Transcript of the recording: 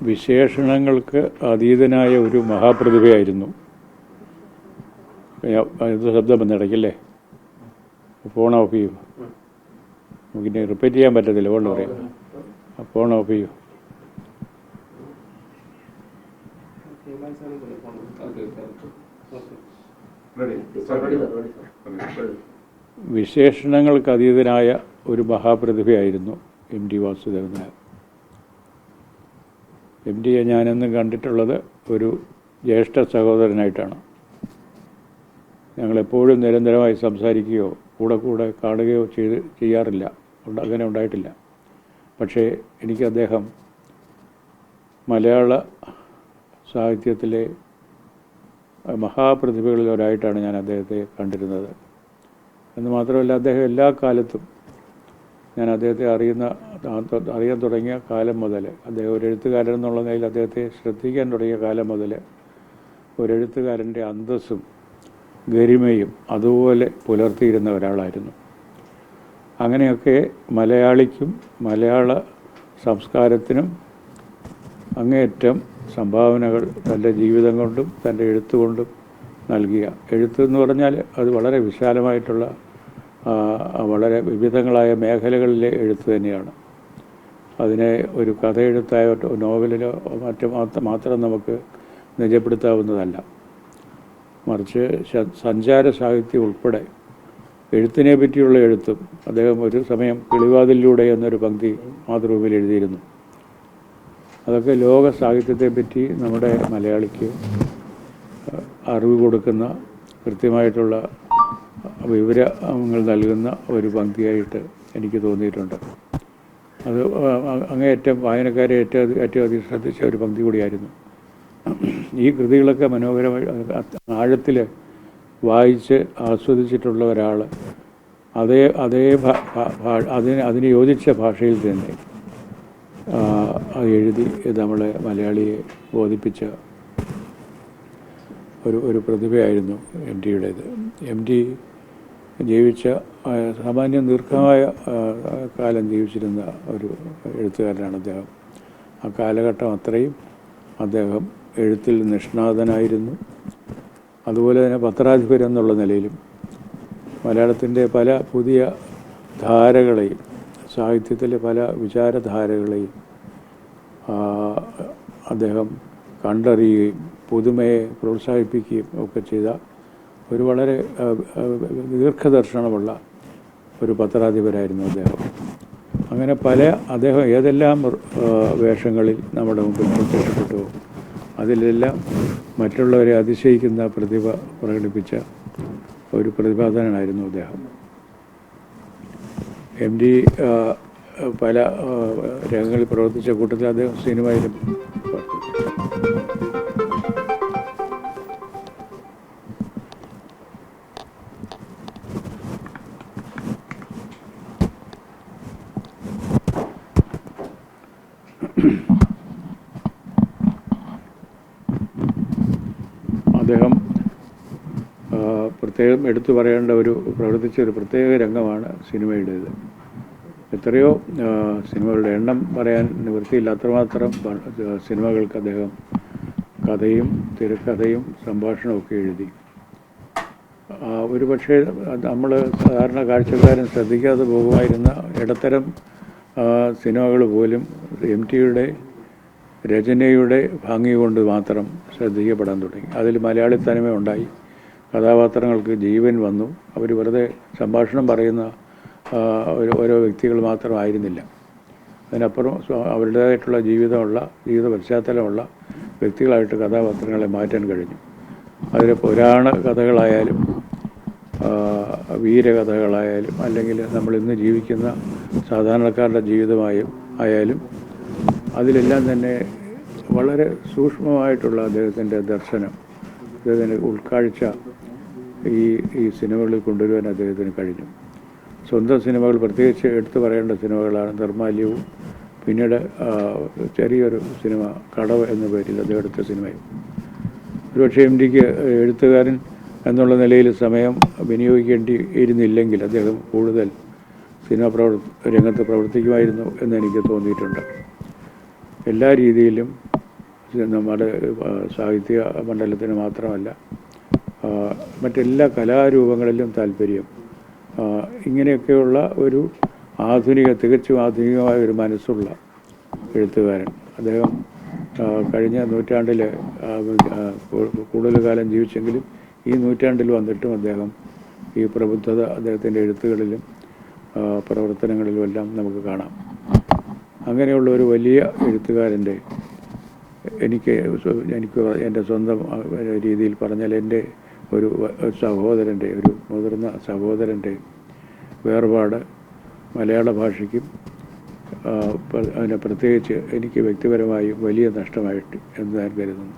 വിശേഷണങ്ങൾക്ക് അതീതനായ ഒരു മഹാപ്രതിഭയായിരുന്നു. ഇത് ശബ്ദം വന്നിടയ്ക്കല്ലേ? ഫോൺ ഓഫ് ചെയ്യൂ. നമുക്കിനി റിപ്പീറ്റ് ചെയ്യാൻ പറ്റത്തില്ല. കൊണ്ട് പറയാം. ഫോൺ ഓഫ് ചെയ്യൂ. വിശേഷണങ്ങൾക്ക് അതീതനായ ഒരു മഹാപ്രതിഭയായിരുന്നു M T Vasudevan Nair. M ടിയെ ഞാനെന്നും കണ്ടിട്ടുള്ളത് ഒരു ജ്യേഷ്ഠ സഹോദരനായിട്ടാണ്. ഞങ്ങളെപ്പോഴും നിരന്തരമായി സംസാരിക്കുകയോ കൂടെ കാണുകയോ ചെയ്യാറില്ല, അങ്ങനെ ഉണ്ടായിട്ടില്ല. പക്ഷേ എനിക്ക് അദ്ദേഹം മലയാള സാഹിത്യത്തിലെ മഹാപ്രതിഭകളിൽ ഒരായിട്ടാണ് ഞാൻ അദ്ദേഹത്തെ കണ്ടിരുന്നത്. എന്ന് മാത്രമല്ല, അദ്ദേഹം എല്ലാ കാലത്തും ഞാൻ അദ്ദേഹത്തെ അറിയാൻ തുടങ്ങിയ കാലം മുതൽ, അദ്ദേഹം ഒരു എഴുത്തുകാരൻ എന്നുള്ള നിലയിൽ അദ്ദേഹത്തെ ശ്രദ്ധിക്കാൻ തുടങ്ങിയ കാലം മുതൽ ഒരു എഴുത്തുകാരൻ്റെ അന്തസ്സും ഗരിമയും അതുപോലെ പുലർത്തിയിരുന്ന ഒരാളായിരുന്നു. അങ്ങനെയൊക്കെ മലയാളിക്കും മലയാള സംസ്കാരത്തിനും അങ്ങേയറ്റം സംഭാവനകൾ തൻ്റെ ജീവിതം കൊണ്ടും തൻ്റെ എഴുത്തുകൊണ്ടും നൽകിയ, എഴുത്തെന്ന് പറഞ്ഞാൽ അത് വളരെ വിശാലമായിട്ടുള്ള വളരെ വിവിധങ്ങളായ മേഖലകളിലെ എഴുത്ത് തന്നെയാണ്. അതിനെ ഒരു കഥയെഴുത്തായോ നോവലിലോ മാത്രം നമുക്ക് നിജപ്പെടുത്താവുന്നതല്ല. മറിച്ച് സഞ്ചാര സാഹിത്യം ഉൾപ്പെടെ എഴുത്തിനെ പറ്റിയുള്ള എഴുത്തും അദ്ദേഹം ഒരു സമയം കിളിവാതിലൂടെ എന്നൊരു പങ്ക്തി മാതൃഭൂമിയിൽ എഴുതിയിരുന്നു. അതൊക്കെ ലോക സാഹിത്യത്തെപ്പറ്റി നമ്മുടെ മലയാളിക്ക് അറിവ് കൊടുക്കുന്ന, കൃത്യമായിട്ടുള്ള വിവരങ്ങൾ നൽകുന്ന ഒരു പങ്ക്തിയായിട്ട് എനിക്ക് തോന്നിയിട്ടുണ്ട്. അത് അങ്ങേയറ്റം വായനക്കാരെ ഏറ്റവും അധികം ശ്രദ്ധിച്ച ഒരു പങ്ക്തി കൂടിയായിരുന്നു. ഈ കൃതികളൊക്കെ മനോഹരമായി ആഴത്തിൽ വായിച്ച് ആസ്വദിച്ചിട്ടുള്ള ഒരാൾ അതിന് യോജിച്ച ഭാഷയിൽ തന്നെ അത് എഴുതി നമ്മളെ മലയാളിയെ ബോധിപ്പിച്ച ഒരു പ്രതിഭയായിരുന്നു എം ടിയുടേത്. എം ടി ജീവിച്ച സാമാന്യം ദീർഘമായ കാലം ജീവിച്ചിരുന്ന ഒരു എഴുത്തുകാരനാണ് അദ്ദേഹം. ആ കാലഘട്ടം അത്രയും അദ്ദേഹം എഴുത്തിൽ നിഷ്ണാതനായിരുന്നു. അതുപോലെ തന്നെ പത്രാധിപർ എന്നുള്ള നിലയിലും മലയാളത്തിൻ്റെ പല പുതിയ ധാരകളെയും, സാഹിത്യത്തിലെ പല വിചാരധാരകളെയും അദ്ദേഹം കണ്ടറിയുകയും പുതുമയെ പ്രോത്സാഹിപ്പിക്കുകയും ഒക്കെ ചെയ്ത ഒരു വളരെ ദീർഘദർശനമുള്ള ഒരു പത്രാധിപരായിരുന്നു അദ്ദേഹം. അങ്ങനെ അദ്ദേഹം ഏതെല്ലാം വേഷങ്ങളിൽ നമ്മുടെ മുമ്പിൽ പ്രത്യക്ഷപ്പെട്ടു, അതിലെല്ലാം മറ്റുള്ളവരെ അതിശയിക്കുന്ന പ്രതിഭ പ്രകടിപ്പിച്ച ഒരു പ്രതിഭാധനനായിരുന്നു അദ്ദേഹം. എം ടി പല രംഗങ്ങളിൽ പ്രവർത്തിച്ച കൂട്ടത്തിൽ അദ്ദേഹം സിനിമയിലും അദ്ദേഹം പ്രത്യേകം എടുത്തു പറയേണ്ട പ്രവർത്തിച്ച ഒരു പ്രത്യേക രംഗമാണ് സിനിമയുടേത്. എത്രയോ സിനിമകളുടെ എണ്ണം പറയാൻ നിവൃത്തിയില്ല, അത്രമാത്രം സിനിമകൾക്ക് അദ്ദേഹം കഥയും തിരക്കഥയും സംഭാഷണവും ഒക്കെ എഴുതി. ഒരു പക്ഷേ നമ്മൾ സാധാരണ കാഴ്ചക്കാരൻ ശ്രദ്ധിക്കാതെ പോകുമായിരുന്ന ഇടത്തരം സിനിമകൾ പോലും എം ടിയുടെ രചനയുടെ ഭംഗി കൊണ്ട് മാത്രം ശ്രദ്ധിക്കപ്പെടാൻ തുടങ്ങി. അതിൽ മലയാളി തനിമ ഉണ്ടായി, കഥാപാത്രങ്ങൾക്ക് ജീവൻ വന്നു. അവർ വെറുതെ സംഭാഷണം പറയുന്ന ഓരോ വ്യക്തികൾ മാത്രമായിരുന്നില്ല. അതിനപ്പുറം അവരുടേതായിട്ടുള്ള ജീവിത പശ്ചാത്തലമുള്ള വ്യക്തികളായിട്ട് കഥാപാത്രങ്ങളെ മാറ്റാൻ കഴിഞ്ഞു. അതിൽ പുരാണ കഥകളായാലും വീരകഥകളായാലും അല്ലെങ്കിൽ നമ്മളിന്ന് ജീവിക്കുന്ന സാധാരണക്കാരുടെ ജീവിതമായാലും അതിലെല്ലാം തന്നെ വളരെ സൂക്ഷ്മമായിട്ടുള്ള അദ്ദേഹത്തിൻ്റെ ദർശനം, അദ്ദേഹത്തിൻ്റെ ഉൾക്കാഴ്ച ഈ സിനിമകളിൽ കൊണ്ടുവരുവാൻ അദ്ദേഹത്തിന് കഴിഞ്ഞു. സ്വന്തം സിനിമകൾ, പ്രത്യേകിച്ച് എടുത്തു പറയേണ്ട സിനിമകളാണ് നിർമാല്യവും പിന്നീട് ചെറിയൊരു സിനിമ കടവ് എന്ന പേരിൽ അദ്ദേഹം എടുത്ത സിനിമയും. ഒരുപക്ഷെ എം ടിക്ക് എഴുത്തുകാരൻ എന്നുള്ള നിലയിൽ സമയം വിനിയോഗിക്കേണ്ടിയിരുന്നില്ലെങ്കിൽ അദ്ദേഹം കൂടുതൽ സിനിമ രംഗത്ത് പ്രവർത്തിക്കുമായിരുന്നു എന്നെനിക്ക് തോന്നിയിട്ടുണ്ട്. എല്ലാ രീതിയിലും നമ്മുടെ സാഹിത്യ മണ്ഡലത്തിന് മാത്രമല്ല മറ്റെല്ലാ കലാരൂപങ്ങളിലും താല്പര്യം. ഇങ്ങനെയൊക്കെയുള്ള ഒരു തികച്ചും ആധുനികമായ ഒരു മനസ്സുള്ള എഴുത്തുകാരൻ. അദ്ദേഹം കഴിഞ്ഞ നൂറ്റാണ്ടിൽ കൂടുതൽ കാലം ജീവിച്ചെങ്കിലും ഈ നൂറ്റാണ്ടിൽ വന്നിട്ടും അദ്ദേഹം ഈ പ്രബുദ്ധത അദ്ദേഹത്തിൻ്റെ എഴുത്തുകളിലും പ്രവർത്തനങ്ങളിലുമെല്ലാം നമുക്ക് കാണാം. അങ്ങനെയുള്ള ഒരു വലിയ എഴുത്തുകാരൻ്റെ എനിക്ക് എൻ്റെ സ്വന്തം രീതിയിൽ പറഞ്ഞാൽ എൻ്റെ ഒരു സഹോദരൻ്റെ, ഒരു മുതിർന്ന സഹോദരൻ്റെ വേർപാട് മലയാള ഭാഷയ്ക്കും അതിനെ പ്രത്യേകിച്ച് എനിക്ക് വ്യക്തിപരമായി വലിയ നഷ്ടമായിട്ട് എന്ന് ഞാൻ കരുതുന്നു.